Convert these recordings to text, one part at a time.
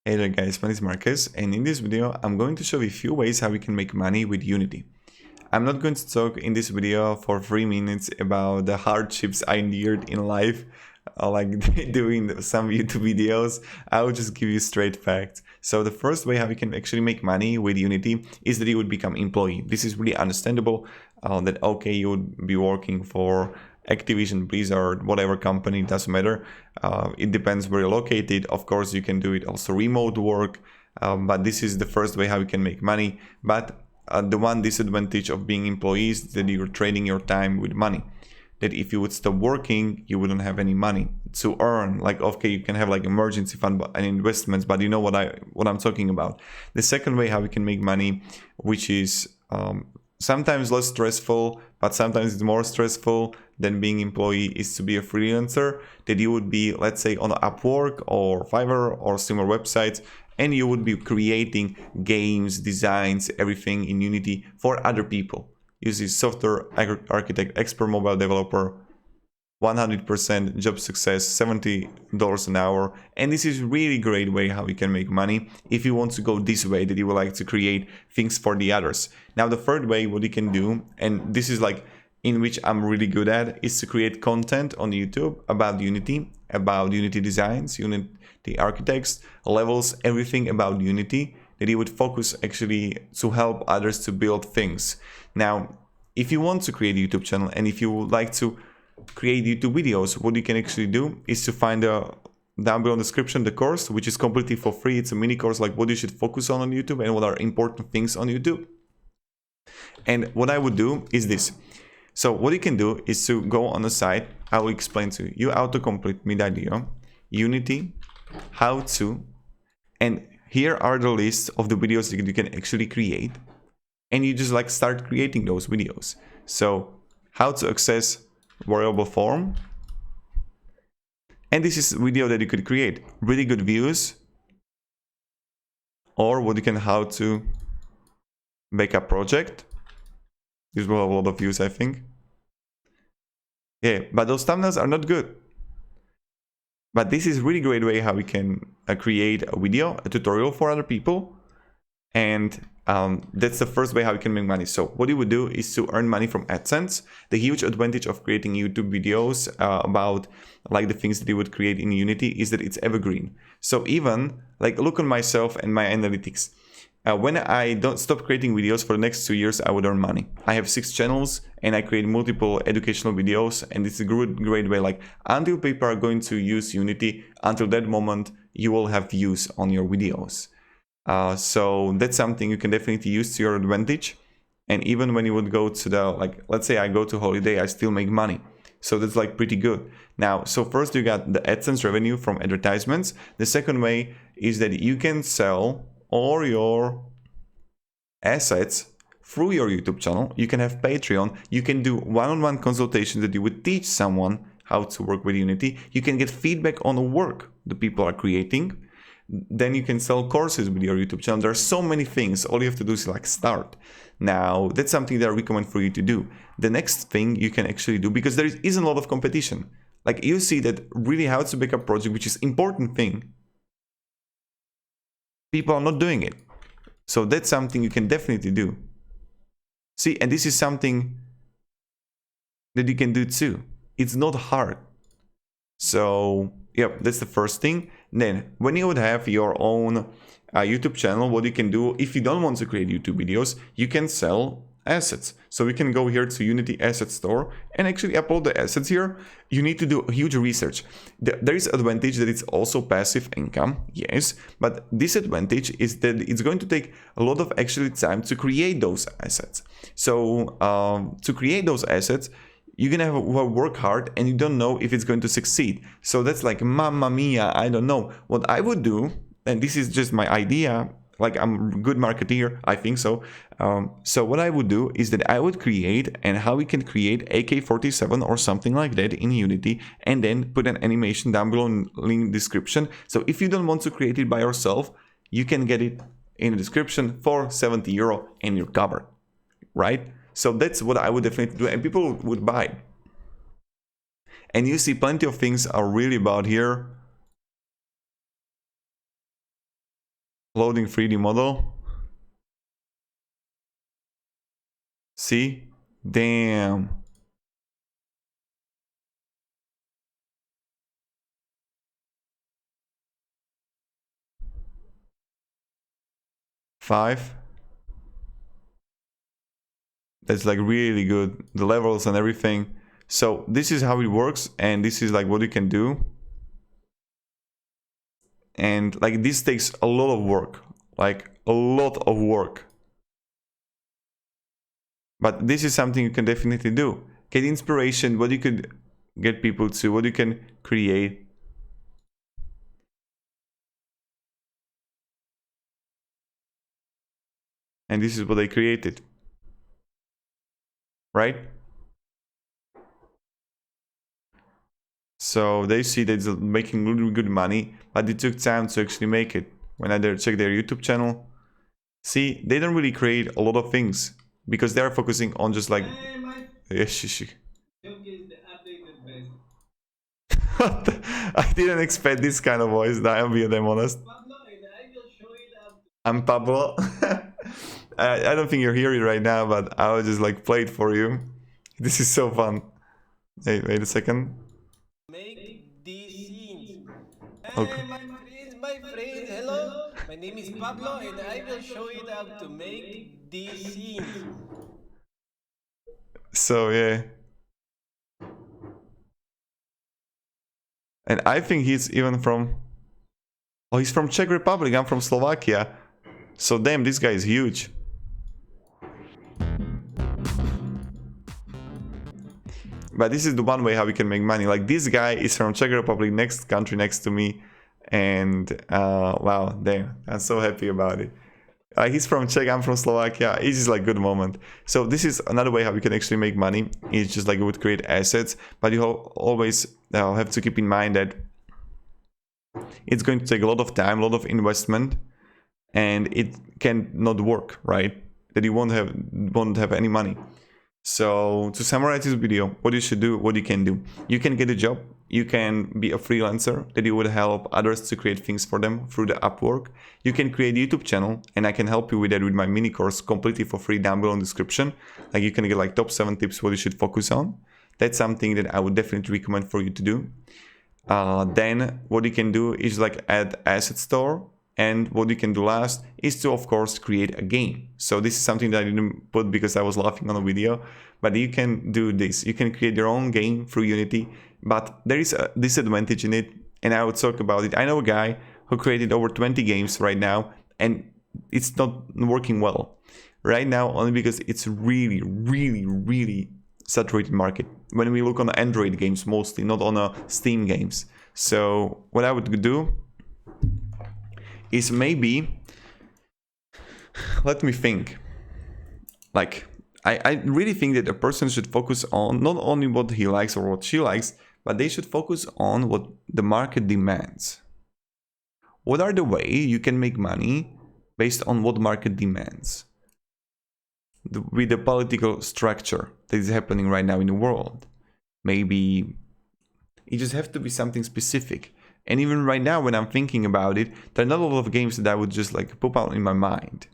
Hey there guys, my name is Marcus, and in this video I'm going to show you a few ways how we can make money with Unity. I'm not going to talk in this video for 3 minutes about the hardships I endured in life, like doing some YouTube videos. I will just give you straight facts. So the first way how we can actually make money with Unity is that you would become employee. This is really understandable, that okay, you would be working for Activision, Blizzard, whatever company, doesn't matter. It depends where you're located. Of course, you can do it also remote work, but this is the first way how you can make money. But the one disadvantage of being employees is that you're trading your time with money. That if you would stop working, you wouldn't have any money to earn. Like, okay, you can have like emergency fund and investments, but you know what I'm talking about. The second way how we can make money, which is sometimes less stressful, but sometimes it's more stressful than being employee, is to be a freelancer. That you would be, let's say, on Upwork or Fiverr or similar websites, and you would be creating games, designs, everything in Unity for other people. Using software architect, expert mobile developer, 100% job success, $70 an hour. And this is really great way how you can make money if you want to go this way, that you would like to create things for the others. Now the third way what you can do, and this is like in which I'm really good at, is to create content on YouTube about Unity designs, Unity architects, levels, everything about Unity, that you would focus actually to help others to build things. Now, if you want to create a YouTube channel and if you would like to create YouTube videos, what you can actually do is to find down below in the description the course, which is completely for free. It's a mini course like what you should focus on YouTube and what are important things on YouTube. And what I would do is this. So what you can do is to go on the site. I will explain to you autocomplete mid-idea, Unity, how to, and here are the lists of the videos that you can actually create. And you just like start creating those videos. So how to access variable form. And this is a video that you could create. Really good views. Or what you can, how to make a project. This will have a lot of views, I think. Yeah, but those thumbnails are not good. But this is really great way how we can create a video, a tutorial for other people. And that's the first way how you can make money. So what you would do is to earn money from AdSense. The huge advantage of creating YouTube videos about like the things that you would create in Unity is that it's evergreen. So even like look on myself and my analytics. When I don't stop creating videos for the next 2 years, I would earn money. I have 6 channels and I create multiple educational videos, and it's a great way. Like until people are going to use Unity, until that moment, you will have views on your videos. So that's something you can definitely use to your advantage. And even when you would go to the, like, let's say I go to holiday, I still make money. So that's like pretty good. Now, so first you got the AdSense revenue from advertisements. The second way is that you can sell all your assets through your YouTube channel. You can have Patreon. You can do one-on-one consultations that you would teach someone how to work with Unity. You can get feedback on the work the people are creating. Then you can sell courses with your YouTube channel. There are so many things. All you have to do is like start. Now, that's something that I recommend for you to do. The next thing you can actually do, because there isn't a lot of competition. Like you see that really how to make a project, which is important thing, people are not doing it. So that's something you can definitely do. See, and this is something that you can do too. It's not hard. So, yep, that's the first thing. Then, when you would have your own YouTube channel, what you can do, if you don't want to create YouTube videos, you can sell assets. So we can go here to Unity Asset Store and actually upload the assets here. You need to do huge research. There is advantage that it's also passive income, yes, but disadvantage is that it's going to take a lot of actually time to create those assets. So to create those assets, you're gonna have to work hard and you don't know if it's going to succeed. So that's like, mamma mia, I don't know. What I would do, and this is just my idea, like I'm a good marketeer, I think so. So what I would do is that I would create, and how we can create AK-47 or something like that in Unity, and then put an animation down below in link description. So if you don't want to create it by yourself, you can get it in the description for €70 and you're covered, right? So that's what I would definitely do, and people would buy. And you see plenty of things are really about here. Loading 3D model. See? Damn. Five. That's like really good. The levels and everything. So this is how it works, and this is like what you can do. And like this takes a lot of work, like a lot of work. But this is something you can definitely do. Get inspiration, what you could get people to, what you can create. And this is what they created. Right? So they see that it's making really good money, but it took time to actually make it. When I check their YouTube channel, see, they don't really create a lot of things because they're focusing on just like... I didn't expect this kind of voice, I'll be damn honest. I'm Pablo. I don't think you're hearing right now, but I will just like play it for you. This is so fun. Hey, wait a second. Make these scenes. Okay. My friends, hello. My name is Pablo and I will show you how to make these scenes. So yeah. And I think he's even from... Oh, he's from Czech Republic, I'm from Slovakia. So damn, this guy is huge. But this is the one way how we can make money. Like this guy is from Czech Republic, next country next to me. And wow, damn, I'm so happy about it. He's from Czech, I'm from Slovakia. It's just like good moment. So this is another way how we can actually make money. It's just like you would create assets, but you always have to keep in mind that it's going to take a lot of time, a lot of investment, and it can not work, right? That you won't have any money. So to summarize this video, what you should do, what you can do. You can get a job, you can be a freelancer, that you would help others to create things for them through the Upwork. You can create a YouTube channel, and I can help you with that with my mini course completely for free down below in the description. Like you can get like top 7 tips what you should focus on. That's something that I would definitely recommend for you to do. Then what you can do is like add asset store. And what you can do last is to, of course, create a game. So this is something that I didn't put because I was laughing on the video, but you can do this. You can create your own game through Unity, but there is a disadvantage in it, and I would talk about it. I know a guy who created over 20 games right now, and it's not working well right now, only because it's really, really, really saturated market. When we look on Android games mostly, not on Steam games. So what I would do is maybe, let me think, like I really think that a person should focus on not only what he likes or what she likes, but they should focus on what the market demands. What are the ways you can make money based on what market demands? With the political structure that is happening right now in the world. Maybe it just have to be something specific. And even right now, when I'm thinking about it, there are not a lot of games that I would just like pop out in my mind.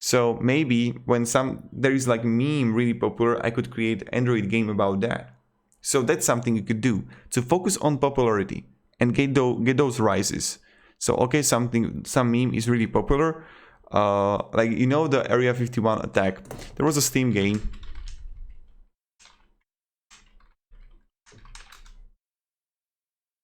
So maybe when there is like meme really popular, I could create an Android game about that. So that's something you could do to focus on popularity and get those rises. So okay, some meme is really popular, like you know the Area 51 attack. There was a Steam game.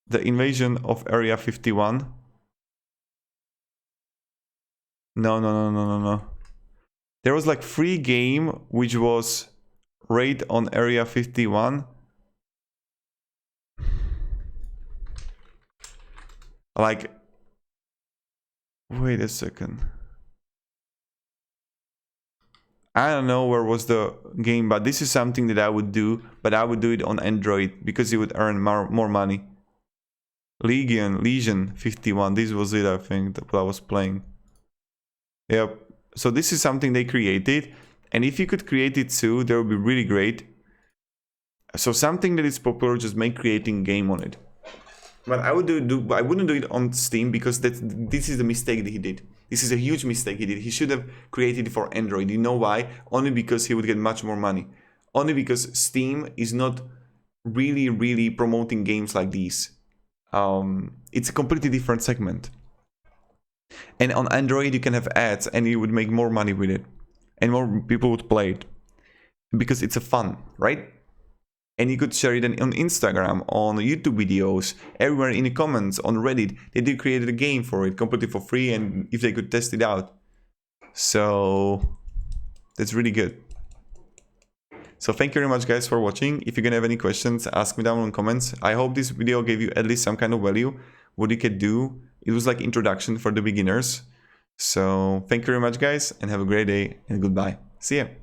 The invasion of Area 51. No. There was like free game which was raid on Area 51. Like, wait a second. I don't know where was the game, but this is something that I would do, but I would do it on Android because it would earn more money. Legion 51, this was it, I think, that I was playing. Yep, so this is something they created, and if you could create it too, that would be really great. So something that is popular, just make creating game on it. But I wouldn't do it on Steam because this is the mistake that he did. This is a huge mistake he did. He should have created it for Android. You know why? Only because he would get much more money. Only because Steam is not really promoting games like these. It's a completely different segment. And on Android you can have ads and you would make more money with it. And more people would play it. Because it's a fun, right? And you could share it on Instagram, on YouTube videos, everywhere in the comments, on Reddit. They did create a game for it completely for free, and if they could test it out. So that's really good. So thank you very much guys for watching. If you're gonna have any questions, ask me down in the comments. I hope this video gave you at least some kind of value, what you could do. It was like introduction for the beginners. So thank you very much guys, and have a great day, and goodbye. See ya.